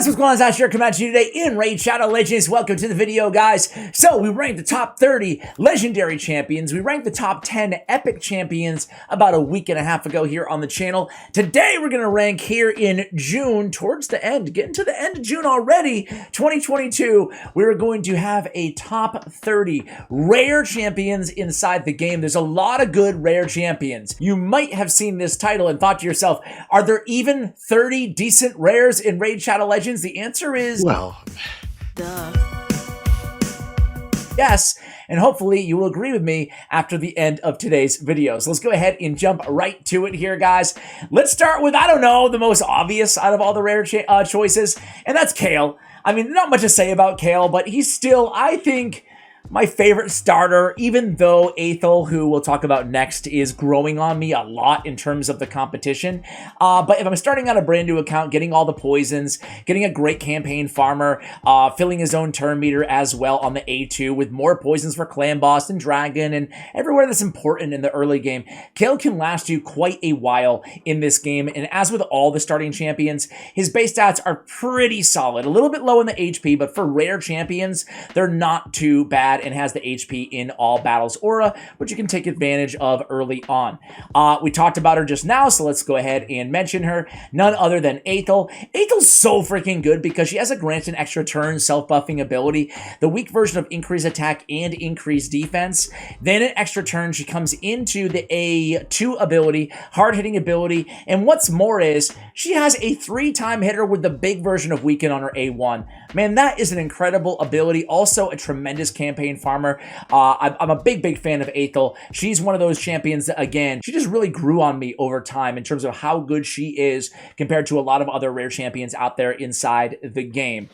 Guys, what's going on? It's Ash here coming at you today in Raid Shadow Legends. Welcome to the video, guys. So, we ranked the top 30 legendary champions. We ranked the top 10 epic champions about a week and a half ago here on the channel. Today, we're going to rank here in June, towards the end, getting to the end of June already, 2022. We're going to have a top 30 rare champions inside the game. There's a lot of good rare champions. You might have seen this title and thought to yourself, are there even 30 decent rares in Raid Shadow Legends? The answer is, well, duh. Yes, and hopefully you will agree with me after the end of today's video. So let's go ahead and jump right to it here, guys. Let's start with, I don't know, the most obvious out of all the rare choices, and that's Kale. I mean, not much to say about Kale, but he's still, I think, my favorite starter, even though Aethel, who we'll talk about next, is growing on me a lot in terms of the competition. But if I'm starting on a brand new account, getting all the poisons, getting a great campaign farmer, filling his own turn meter as well on the A2 with more poisons for clan boss and dragon and everywhere that's important in the early game, Kale can last you quite a while in this game. And as with all the starting champions, his base stats are pretty solid. A little bit low in the HP, but for rare champions, they're not too bad, and has the HP in all battles aura, which you can take advantage of early on. We talked about her just now, so let's go ahead and mention her. None other than Aethel. Aethel's so freaking good because she has a grant an extra turn self-buffing ability, the weak version of increased attack and increased defense. Then an extra turn, she comes into the A2 ability, hard-hitting ability, and what's more is, she has a 3-time hitter with the big version of weaken on her A1. Man, that is an incredible ability. Also, a tremendous campaign farmer. I'm a big fan of Aethel. She's one of those champions that, again, she just really grew on me over time in terms of how good she is compared to a lot of other rare champions out there inside the game.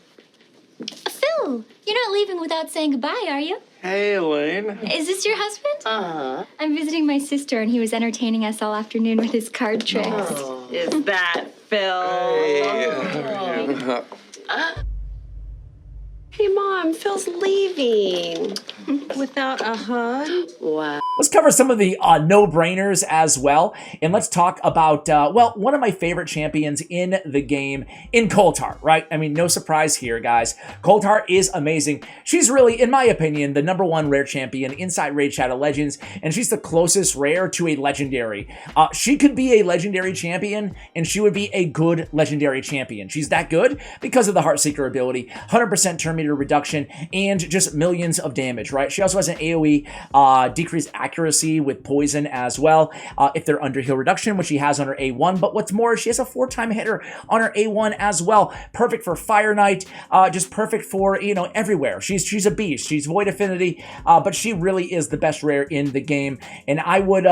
Phil, you're not leaving without saying goodbye, are you? hey, Elaine. Is this your husband? Uh-huh. I'm visiting my sister, and he was entertaining us all afternoon with his card tricks. Oh. Is that Phil? Hey. Hey, Mom, Phil's leaving. Without a hug? Wow. Let's cover some of the no-brainers as well, and let's talk about, well, one of my favorite champions in the game, in Coulthart, right? I mean, no surprise here, guys. Coulthart is amazing. She's really, in my opinion, the #1 rare champion inside Raid Shadow Legends, and she's the closest rare to a legendary. She could be a legendary champion, and she would be a good legendary champion. She's that good because of the Heartseeker ability, 100% turn meter reduction, and just millions of damage, right? She also has an AoE decreased accuracy with poison as well if they're under heal reduction, which she has on her A1. But what's more, she has a 4-time hitter on her A1 as well. Perfect for Fire Knight, just perfect for, you know, everywhere. She's a beast. She's Void Affinity, but she really is the best rare in the game. And I would,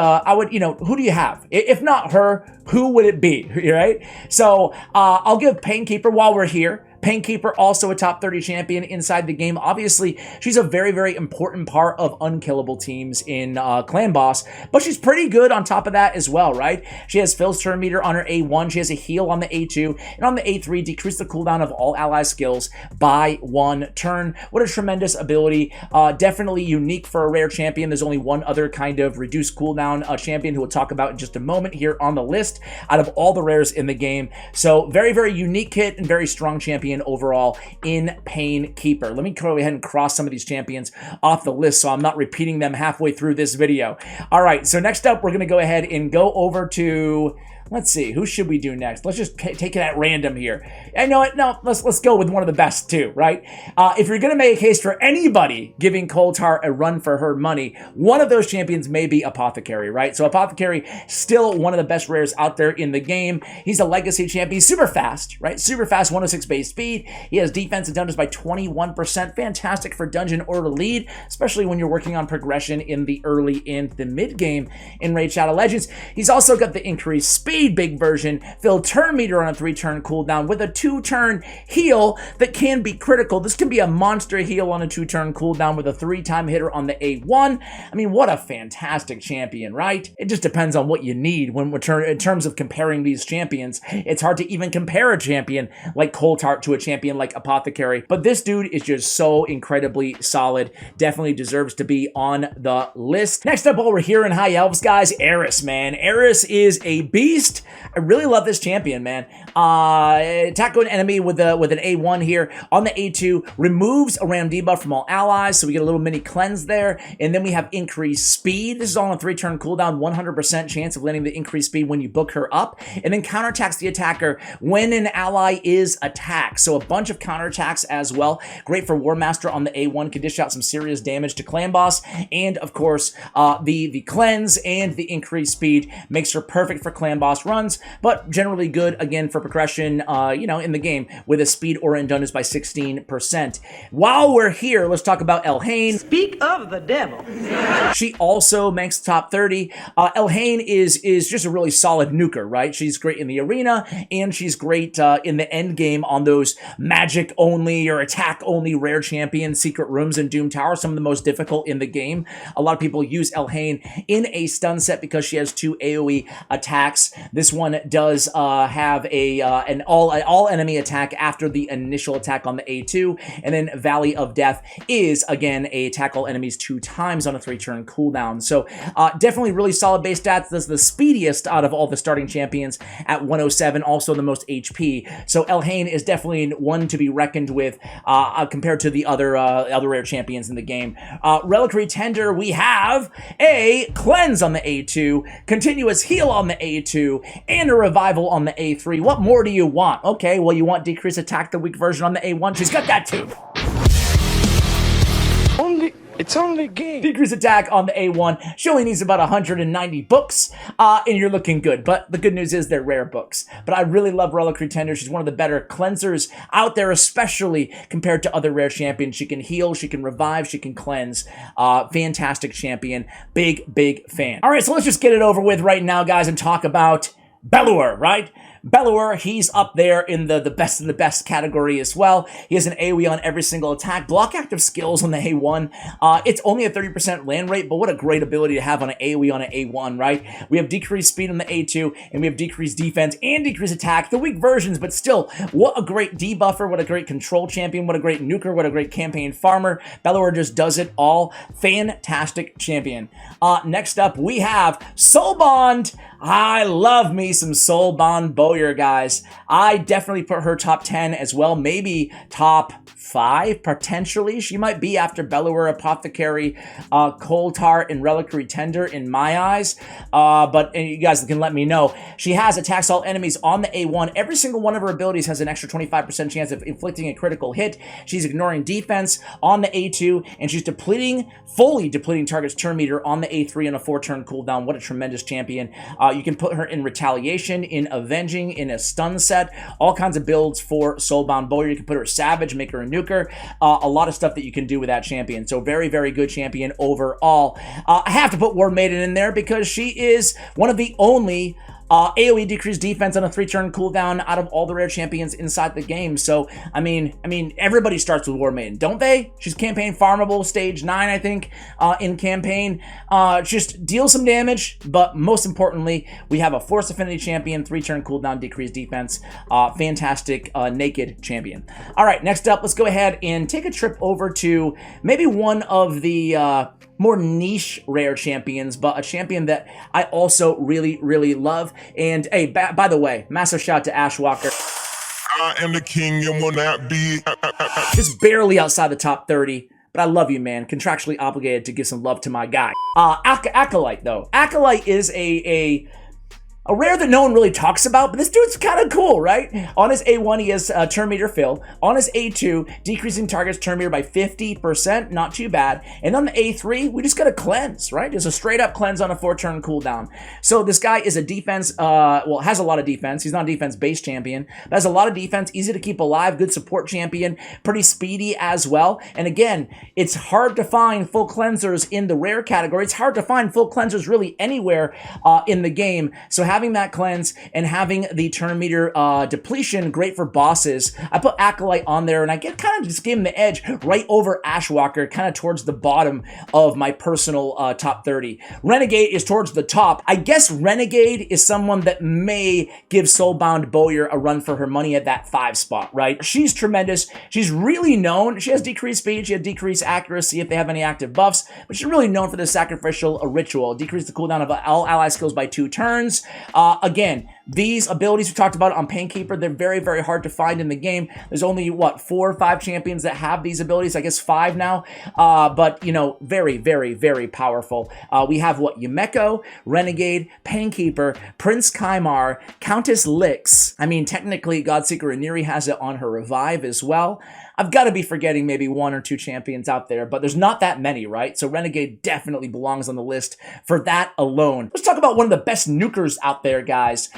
you know, who do you have? If not her, who would it be, right? So I'll give Painkeeper while we're here. Painkeeper, also a top 30 champion inside the game. Obviously, she's a very important part of unkillable teams in Clan Boss, but she's pretty good on top of that as well, right? She has Phil's turn meter on her A1, she has a heal on the A2, and on the A3, decrease the cooldown of all ally skills by 1 turn. What a tremendous ability. Definitely unique for a rare champion. There's only one other kind of reduced cooldown champion who we'll talk about in just a moment here on the list out of all the rares in the game. So very unique kit and very strong champion overall in Painkeeper. Let me go ahead and cross some of these champions off the list so I'm not repeating them halfway through this video. All right, so next up, we're going to go ahead and go over to, let's see, who should we do next? Let's just take it at random here. I know it. No, let's go with one of the best too, right? If you're going to make a case for anybody giving Coulthart a run for her money, one of those champions may be Apothecary, right? So Apothecary, still one of the best rares out there in the game. He's a legacy champion. He's super fast, right? Super fast, 106 base speed. He has defense and dungeons by 21%. Fantastic for dungeon or to lead, especially when you're working on progression in the early and the mid game in Raid Shadow Legends. He's also got the increased speed, big version, fill turn meter on a 3-turn cooldown with a 2-turn heal that can be critical. This can be a monster heal on a 2-turn cooldown with a 3-time hitter on the A1. I mean, what a fantastic champion, right? It just depends on what you need when we're in terms of comparing these champions. It's hard to even compare a champion like Coulthart to a champion like Apothecary, but this dude is just so incredibly solid. Definitely deserves to be on the list. Next up, over here in High Elves, guys, RARES, man. RARES is a beast. Beast. I really love this champion, man. Attack an enemy with an A1 here. On the A2, removes a random debuff from all allies, so we get a little mini cleanse there. And then we have increased speed. This is all on a 3-turn cooldown, 100% chance of landing the increased speed when you book her up. And then counterattacks the attacker when an ally is attacked. So a bunch of counterattacks as well. Great for War Master on the A1. Can dish out some serious damage to Clan Boss. And of course, the cleanse and the increased speed makes her perfect for Clan Boss runs, but generally good, again, for progression, in the game with a speed aura and donus by 16%. While we're here, let's talk about Elhain. Speak of the devil. She also makes top 30. Elhain is just a really solid nuker, right? She's great in the arena, and she's great in the end game on those magic only or attack only rare champion secret rooms in Doom Tower, some of the most difficult in the game. A lot of people use Elhain in a stun set because she has 2 AoE attacks. This one does have an all enemy attack after the initial attack on the A2, and then Valley of Death is again a attack all enemies 2 times on a 3-turn cooldown. So definitely really solid base stats. This is the speediest out of all the starting champions at 107, also the most HP. So Elhain is definitely one to be reckoned with compared to the other rare champions in the game. Reliquary Tender, we have a cleanse on the A2, continuous heal on the A2, and a revival on the A3. What more do you want? Okay, well, you want decrease attack, the weak version on the A1. She's got that too. It's only a game. Decrease attack on the A1. She only needs about 190 books, and you're looking good. But the good news is they're rare books. But I really love Reliquary Tender. She's one of the better cleansers out there, especially compared to other rare champions. She can heal, she can revive, she can cleanse. Fantastic champion. Big fan. All right, so let's just get it over with right now, guys, and talk about Belluer, right? Belluer, he's up there in the best of the best category as well. He has an AoE on every single attack. Block active skills on the A1. It's only a 30% land rate, but what a great ability to have on an AoE on an A1, right? We have decreased speed on the A2, and we have decreased defense and decreased attack. The weak versions, but still, what a great debuffer, what a great control champion, what a great nuker, what a great campaign farmer. Belluer just does it all. Fantastic champion. Next up, we have Soulbond. I love me some Soulbond Bowyer, guys. I definitely put her top 10 as well, maybe top 5, potentially. She might be after Belluer, Apothecary, Coaltar, and Reliquary Tender in my eyes. But you guys can let me know. She has attacks all enemies on the A1. Every single one of her abilities has an extra 25% chance of inflicting a critical hit. She's ignoring defense on the A2, and she's fully depleting target's turn meter on the A3 on a 4-turn cooldown. What a tremendous champion. You can put her in Retaliation, in Avenging, in a stun set, all kinds of builds for Soulbound Bowyer. You can put her Savage, make her a nuker, a lot of stuff that you can do with that champion. So very good champion overall. I have to put War Maiden in there because she is one of the only AoE decreased defense on a 3-turn cooldown out of all the rare champions inside the game. So, I mean, everybody starts with War Maiden, don't they? She's campaign farmable, stage 9, I think, in campaign. Just deal some damage, but most importantly, we have a Force Affinity champion, 3-turn cooldown, decreased defense. Fantastic naked champion. All right, next up, let's go ahead and take a trip over to maybe one of the more niche rare champions, but a champion that I also really love. And hey, by the way, massive shout out to Ashwalker. I am the king and will not be. Just barely outside the top 30. But I love you, man. Contractually obligated to give some love to my guy. Acolyte, though. Acolyte is a rare that no one really talks about, but this dude's kind of cool, right? On his A1, he has turn meter fill. On his A2, decreasing target's turn meter by 50%, not too bad. And on the A3, we just got a cleanse, right? There's a straight up cleanse on a 4-turn cooldown. So this guy is a defense, has a lot of defense. He's not a defense-based champion, but has a lot of defense, easy to keep alive, good support champion, pretty speedy as well. And again, it's hard to find full cleansers in the rare category. It's hard to find full cleansers really anywhere in the game. So having that cleanse and having the turn meter depletion, great for bosses. I put Acolyte on there, and I kind of just gave him the edge right over Ashwalker, kind of towards the bottom of my personal top 30. Renegade is towards the top. I guess Renegade is someone that may give Soulbound Bowyer a run for her money at that 5 spot, right? She's tremendous. She's really known. She has decreased speed. She has decreased accuracy if they have any active buffs, but she's really known for the sacrificial ritual. Decrease the cooldown of all ally skills by 2 turns. Again, These abilities we talked about on Painkeeper, they're very, very hard to find in the game. There's only, what, 4 or 5 champions that have these abilities? I guess 5 now. But, you know, very, very, very powerful. We have, what, Yumeko, Renegade, Painkeeper, Prince Kaimar, Countess Lix. I mean, technically, Godseeker Rhaenyra has it on her revive as well. I've got to be forgetting maybe 1 or 2 champions out there, but there's not that many, right? So Renegade definitely belongs on the list for that alone. Let's talk about one of the best nukers out there, guys.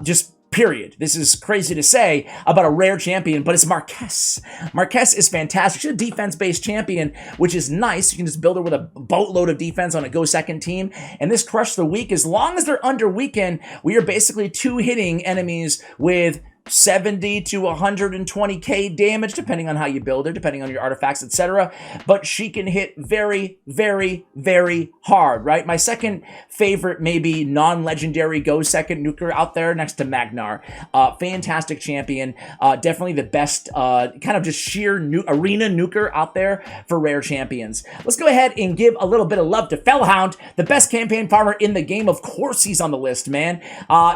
Just period. This is crazy to say about a rare champion, but it's Marquez. Marquez is fantastic. She's a defense-based champion, which is nice. You can just build her with a boatload of defense on a go-second team, and this Crush the Weak, as long as they're under weaken, we are basically 2-hitting enemies with 70 to 120k damage, depending on how you build her, depending on your artifacts, etc. But she can hit very, very, very hard, right? My second favorite, maybe non-legendary go-second nuker out there next to Magnar. Fantastic champion. Definitely the best kind of just sheer arena nuker out there for rare champions. Let's go ahead and give a little bit of love to Fellhound, the best campaign farmer in the game. Of course he's on the list, man.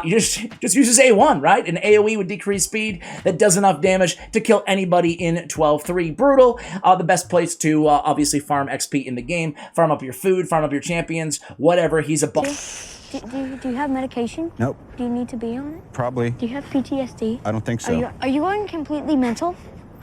You just uses A1, right? An AoE with decreased speed that does enough damage to kill anybody in 12-3. Brutal. The best place to obviously farm XP in the game. Farm up your food, farm up your champions, whatever. He's a boss. Do you have medication? Nope. Do you need to be on it? Probably. Do you have PTSD? I don't think so. Are you going completely mental?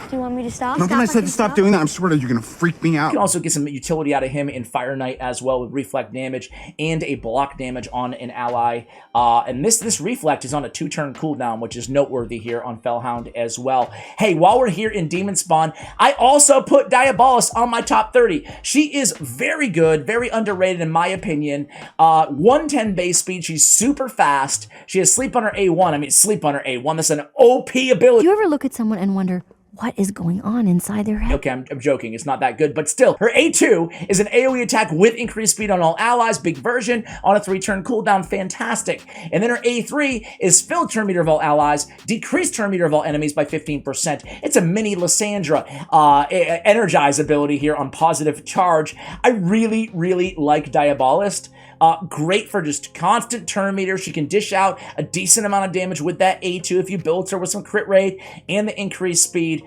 Do you want me to stop? Remember when I said to stop doing that? I swear you're gonna freak me out. You can also get some utility out of him in Fire Knight as well, with reflect damage and a block damage on an ally. And this reflect is on a 2-turn cooldown, which is noteworthy here on Fellhound as well. Hey, while we're here in Demon Spawn, I also put Diabolus on my top 30. She is very good, very underrated in my opinion. 110 base speed. She's super fast. She has sleep on her A1. I mean, sleep on her A1. That's an OP ability. Do you ever look at someone and wonder, what is going on inside their head? Okay, I'm joking. It's not that good, but still, her A2 is an AoE attack with increased speed on all allies, big version, on a 3-turn cooldown, fantastic. And then her A3 is filled turn meter of all allies, decreased turn meter of all enemies by 15%. It's a mini Lysandra energize ability here on positive charge. I really, really like Diabolist. Great for just constant turn meter. She can dish out a decent amount of damage with that A2 if you build her with some crit rate and the increased speed.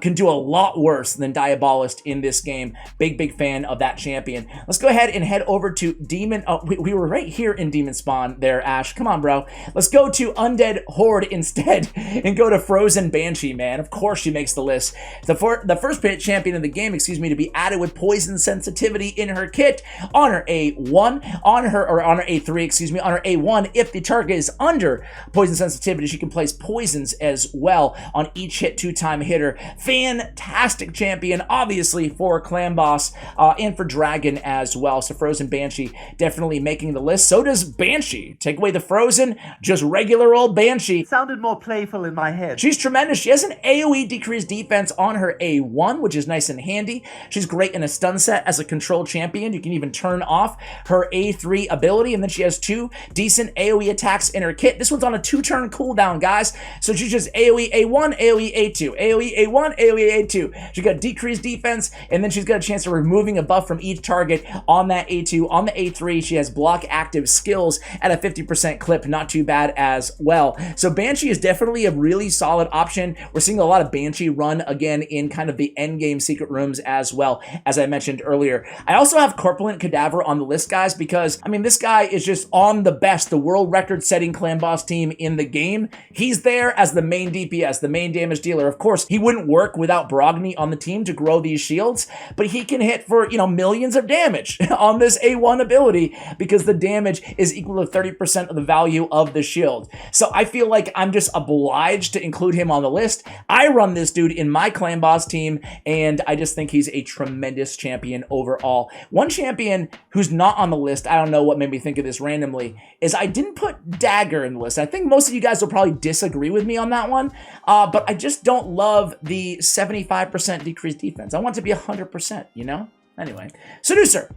Can do a lot worse than Diabolist in this game. Big, big fan of that champion. Let's go ahead and head over to Demon. Oh, we were right here in Demon Spawn there, Ash. Come on, bro. Let's go to Undead Horde instead and go to Frozen Banshee, man. Of course she makes the list. The first champion in the game, excuse me, to be added with poison sensitivity in her kit on her A1. On her A3, excuse me, on her A1, if the target is under poison sensitivity, she can place poisons as well on each hit 2-time hitter. Fantastic champion, obviously, for Clan Boss and for Dragon as well. So Frozen Banshee definitely making the list. So does Banshee. Take away the Frozen, just regular old Banshee. Sounded more playful in my head. She's tremendous. She has an AoE decreased defense on her A1, which is nice and handy. She's great in a stun set as a control champion. You can even turn off her A3 ability, and then she has 2 decent AoE attacks in her kit. This one's on a 2-turn cooldown, guys. So she's just AoE A1, AoE A2, AoE A1, AoE A2. She's got decreased defense, and then she's got a chance of removing a buff from each target on that A2. On the A3, she has block active skills at a 50% clip. Not too bad as well. So Banshee is definitely a really solid option. We're seeing a lot of Banshee run again in kind of the end game secret rooms as well, as I mentioned earlier. I also have Corpulent Cadaver on the list, guys, because I mean, this guy is just on the world record-setting Clan Boss team in the game. He's there as the main DPS, the main damage dealer. Of course, he wouldn't work without Brogni on the team to grow these shields, but he can hit for, you know, millions of damage on this A1 ability because the damage is equal to 30% of the value of the shield. So I feel like I'm just obliged to include him on the list. I run this dude in my Clan Boss team, and I just think he's a tremendous champion overall. One champion who's not on the list, I don't know what made me think of this randomly, is I didn't put Dagger in the list. I think most of you guys will probably disagree with me on that one, but I just don't love the 75% decreased defense. I want it to be 100%, you know? Anyway, Seducer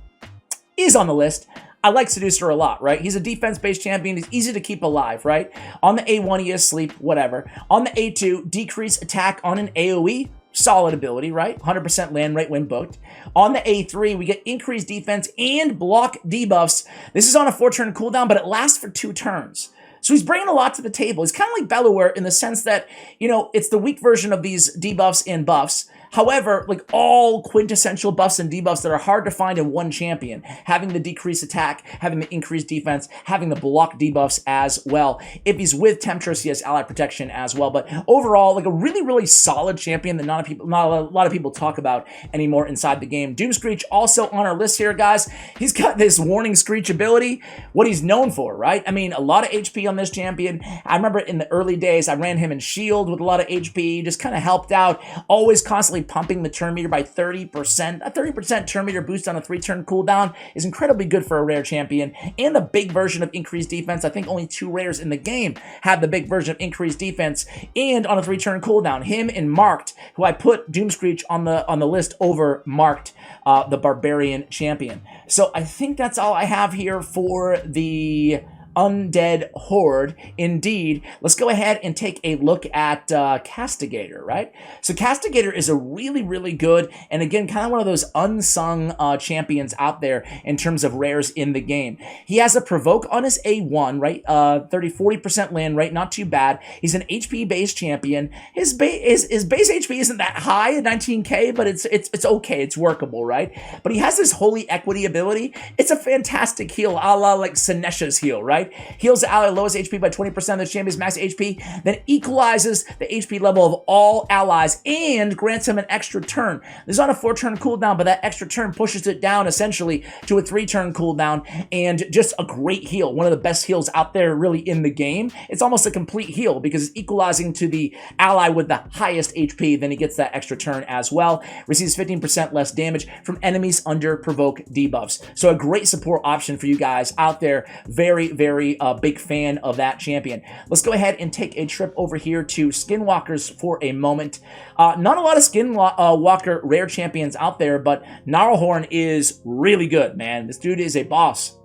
is on the list. I like Seducer a lot, right? He's a defense-based champion. He's easy to keep alive, right? On the A1, he has sleep, whatever. On the A2, decrease attack on an AoE. Solid ability, right? 100% land rate when booked. On the A3, we get increased defense and block debuffs. This is on a 4-turn cooldown, but it lasts for 2 turns. So he's bringing a lot to the table. He's kind of like Belluware in the sense that, you know, it's the weak version of these debuffs and buffs. However, like all quintessential buffs and debuffs that are hard to find in one champion, having the decreased attack, having the increased defense, having the block debuffs as well. If he's with Temptress, he has ally protection as well. But overall, like a really, really solid champion that not a lot of people talk about anymore inside the game. Doomscreech also on our list here, guys. He's got this Warning Screech ability, what he's known for, right? I mean, a lot of HP on this champion. I remember in the early days, I ran him in Shield with a lot of HP, just kind of helped out, always constantly pumping the turn meter by 30%. A 30% turn meter boost on a 3-turn cooldown is incredibly good for a rare champion, and the big version of increased defense. I think only 2 rares in the game have the big version of increased defense and on a 3-turn cooldown. Him and Marked, who I put Doomscreech on the list over Marked, the Barbarian champion. So I think that's all I have here for the Undead Horde. Indeed, let's go ahead and take a look at Castigator, right? So Castigator is a really, really good, and again, kind of one of those unsung champions out there in terms of rares in the game. He has a Provoke on his A1, right? 30-40% land rate, not too bad. He's an HP-based champion. His base HP isn't that high at 19k, but it's okay. It's workable, right? But he has this Holy Equity ability. It's a fantastic heal, a la like Sinesha's heal, right? Heals the ally lowest HP by 20% of the champion's max HP, then equalizes the HP level of all allies and grants him an extra turn. This is on a 4-turn cooldown, but that extra turn pushes it down essentially to a 3-turn cooldown, and just a great heal. One of the best heals out there really in the game. It's almost a complete heal because it's equalizing to the ally with the highest HP, then he gets that extra turn as well. Receives 15% less damage from enemies under Provoke debuffs. So a great support option for you guys out there. Very, very big fan of that champion. Let's go ahead and take a trip over here to Skinwalkers for a moment. Not a lot of Skinwalker rare champions out there, but Gnarlhorn is really good, man. This dude is a boss.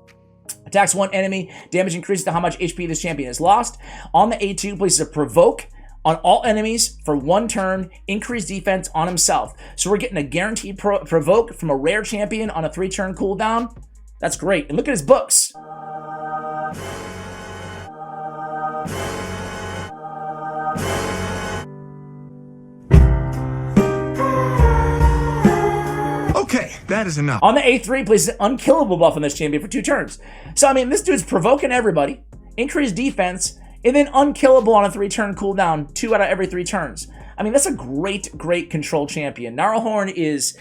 Attacks one enemy, damage increases to how much HP this champion has lost. On the A2, places a Provoke on all enemies for 1 turn, increased defense on himself. So we're getting a guaranteed Provoke from a rare champion on a 3-turn cooldown. That's great. And look at his books. Okay, that is enough. On the A3, places an unkillable buff on this champion for 2 turns. So, I mean, this dude's provoking everybody, increased defense, and then unkillable on a 3-turn cooldown 2 out of every 3 turns. I mean, that's a great, great control champion. Gnarlhorn is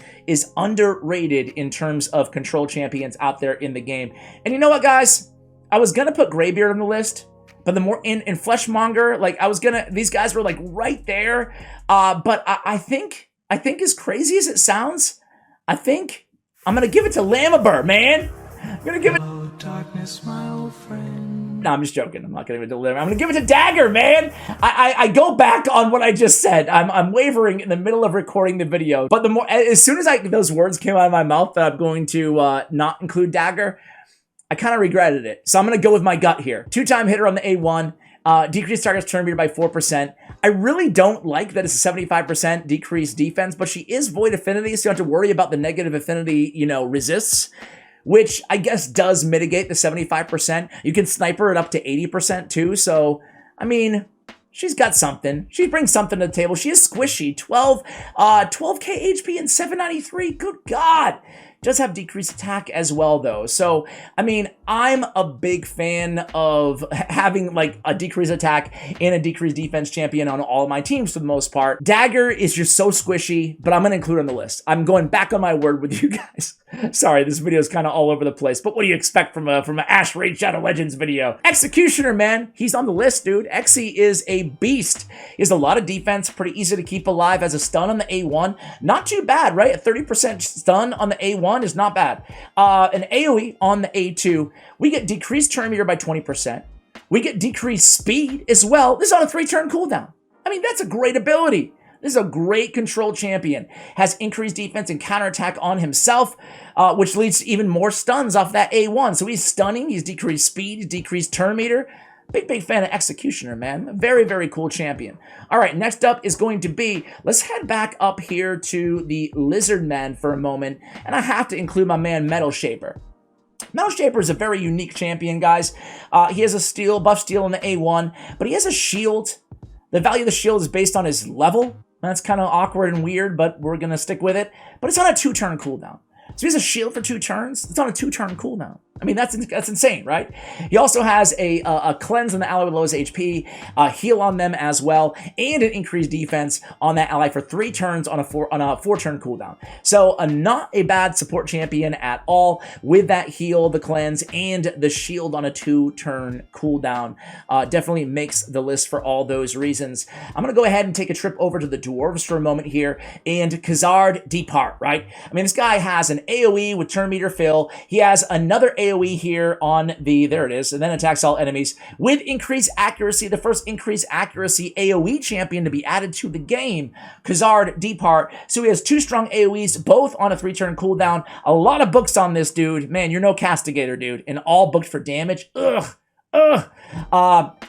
underrated in terms of control champions out there in the game. And you know what, guys? I was going to put Greybeard on the list, but the more in Fleshmonger, like these guys were like right there. But I think as crazy as it sounds, I think I'm going to give it to Lamabur, man. I'm going to give it. Hello, darkness, my old friend. No, I'm just joking. I'm not going to deliver. I'm going to give it to Dagger, man. I go back on what I just said. I'm wavering in the middle of recording the video. But as soon as those words came out of my mouth that I'm going to not include Dagger, I kind of regretted it. So I'm going to go with my gut here. 2-time hitter on the A1. Decreased target's turn meter by 4%. I really don't like that it's a 75% decreased defense, but she is void affinity, so you don't have to worry about the negative affinity, resists, which I guess does mitigate the 75%. You can sniper it up to 80% too, so, I mean, she's got something. She brings something to the table. She is squishy. 12k HP and 793. Good God. Does have decreased attack as well, though. So, I mean, I'm a big fan of having, like, a decreased attack and a decreased defense champion on all of my teams for the most part. Dagger is just so squishy, but I'm going to include her on the list. I'm going back on my word with you guys. Sorry, this video is kind of all over the place, but what do you expect from an Ash Raid Shadow Legends video? Executioner, man. He's on the list, dude. Exy is a beast. He has a lot of defense, pretty easy to keep alive, has a stun on the A1. Not too bad, right? A 30% stun on the A1 is not bad. An AoE on the A2. We get decreased turn meter by 20%. We get decreased speed as well. This is on a 3-turn cooldown. I mean, that's a great ability. This is a great control champion. Has increased defense and counterattack on himself, which leads to even more stuns off that A1. So he's stunning, he's decreased speed, he's decreased turn meter. Big fan of Executioner, man. Very, very cool champion. All right, next up is going to be, let's head back up here to the Lizard Man for a moment, and I have to include my man Metal Shaper. Metal Shaper is a very unique champion, guys. He has a steel, buff steel in the A1, but he has a shield. The value of the shield is based on his level. That's kind of awkward and weird, but we're going to stick with it. But it's on a 2-turn cooldown. So he has a shield for 2 turns. It's on a 2-turn cooldown. I mean, that's insane, right? He also has a cleanse on the ally with lowest HP, heal on them as well, and an increased defense on that ally for 3 turns on a 4-turn cooldown. So not a bad support champion at all with that heal, the cleanse, and the shield on a 2-turn cooldown. Definitely makes the list for all those reasons. I'm going to go ahead and take a trip over to the dwarves for a moment here, and Khazard Depart, right? I mean, this guy has an AoE with turn meter fill. He has another AoE here on the, there it is, and then attacks all enemies with increased accuracy, the first increased accuracy AoE champion to be added to the game, Khazard Depart. So he has 2 strong AoEs, both on a 3-turn cooldown. A lot of books on this dude. Man, you're no castigator, dude. And all booked for damage. Ugh.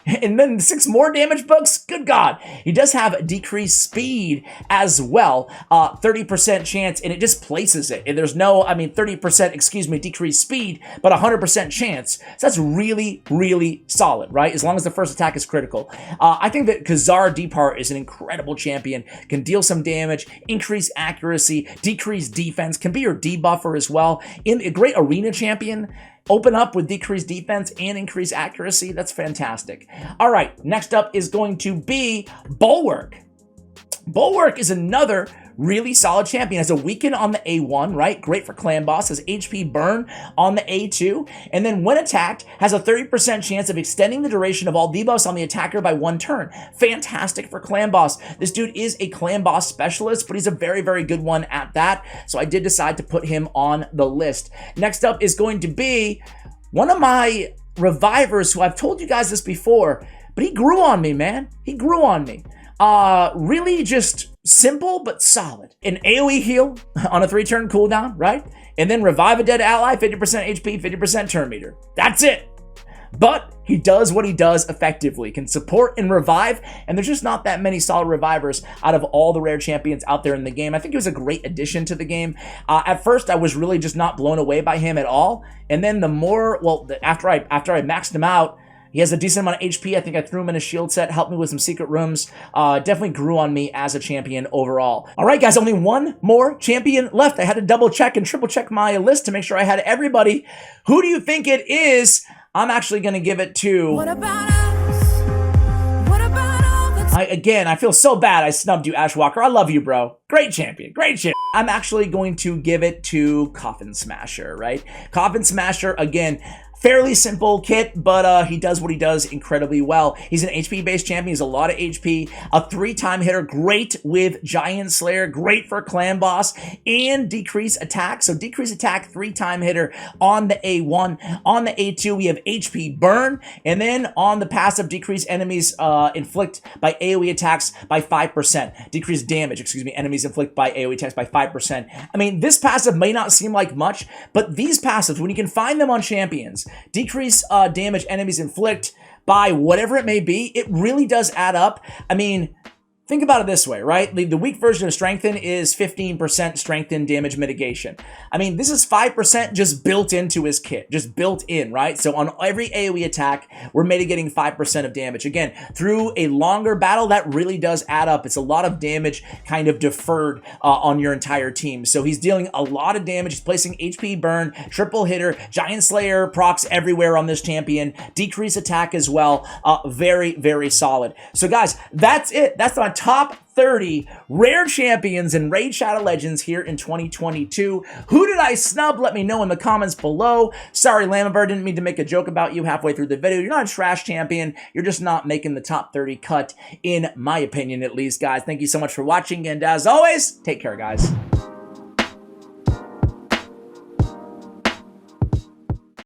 And then 6 more damage books. Good God. He does have decreased speed as well. 30% chance, and it just places it. And there's no, I mean, 30%, excuse me, decreased speed, but 100% chance. So that's really, really solid, right? As long as the first attack is critical. I think that Khazard Depart is an incredible champion. Can deal some damage, increase accuracy, decrease defense, can be your debuffer as well. In a great arena champion. Open up with decreased defense and increased accuracy. That's fantastic. All right, next up is going to be Bulwark. Bulwark is another really solid champion. Has a weaken on the A1, right? Great for clan boss. Has HP burn on the A2. And then when attacked, has a 30% chance of extending the duration of all debuffs on the attacker by 1 turn. Fantastic for clan boss. This dude is a clan boss specialist, but he's a very, very good one at that. So I did decide to put him on the list. Next up is going to be one of my revivers who I've told you guys this before, but he grew on me, man. He grew on me. Really just simple but solid. An AoE heal on a 3-turn cooldown, right? And then revive a dead ally, 50% HP, 50% turn meter. That's it. But he does what he does effectively. Can support and revive, and there's just not that many solid revivers out of all the rare champions out there in the game. I think he was a great addition to the game. At first, I was really just not blown away by him at all. And then the more, well, after I maxed him out, he has a decent amount of HP. I think I threw him in a shield set, helped me with some secret rooms. Definitely grew on me as a champion overall. All right, guys, only one more champion left. I had to double check and triple check my list to make sure I had everybody. Who do you think it is? I'm actually going to give it to... What about us? What about all the... Again, I feel so bad I snubbed you, Ash Walker. I love you, bro. Great champion. Great champion. I'm actually going to give it to Coffin Smasher, right? Coffin Smasher, again... Fairly simple kit, but he does what he does incredibly well. He's an HP-based champion. He's a lot of HP. A 3-time hitter. Great with Giant Slayer. Great for Clan Boss. And decrease attack. So decrease attack, 3-time hitter on the A1. On the A2, we have HP burn. And then on the passive, decrease enemies inflict by AoE attacks by 5%. Decrease damage, excuse me, enemies inflict by AoE attacks by 5%. I mean, this passive may not seem like much, but these passives, when you can find them on champions, decrease damage enemies inflict by whatever it may be, it really does add up. I mean, think about it this way, right? The weak version of Strengthen is 15% Strengthen damage mitigation. I mean, this is 5% just built into his kit, just built in, right? So on every AoE attack, we're mitigating 5% of damage. Again, through a longer battle, that really does add up. It's a lot of damage kind of deferred on your entire team. So he's dealing a lot of damage. He's placing HP burn, triple hitter, Giant Slayer procs everywhere on this champion, decrease attack as well. Very, very solid. So guys, that's it. That's my top 30 rare champions in Raid Shadow Legends here in 2022. Who did I snub? Let me know in the comments below. Sorry, Lamabird, didn't mean to make a joke about you halfway through the video. You're not a trash champion. You're just not making the top 30 cut, in my opinion at least, guys. Thank you so much for watching, and as always, take care, guys.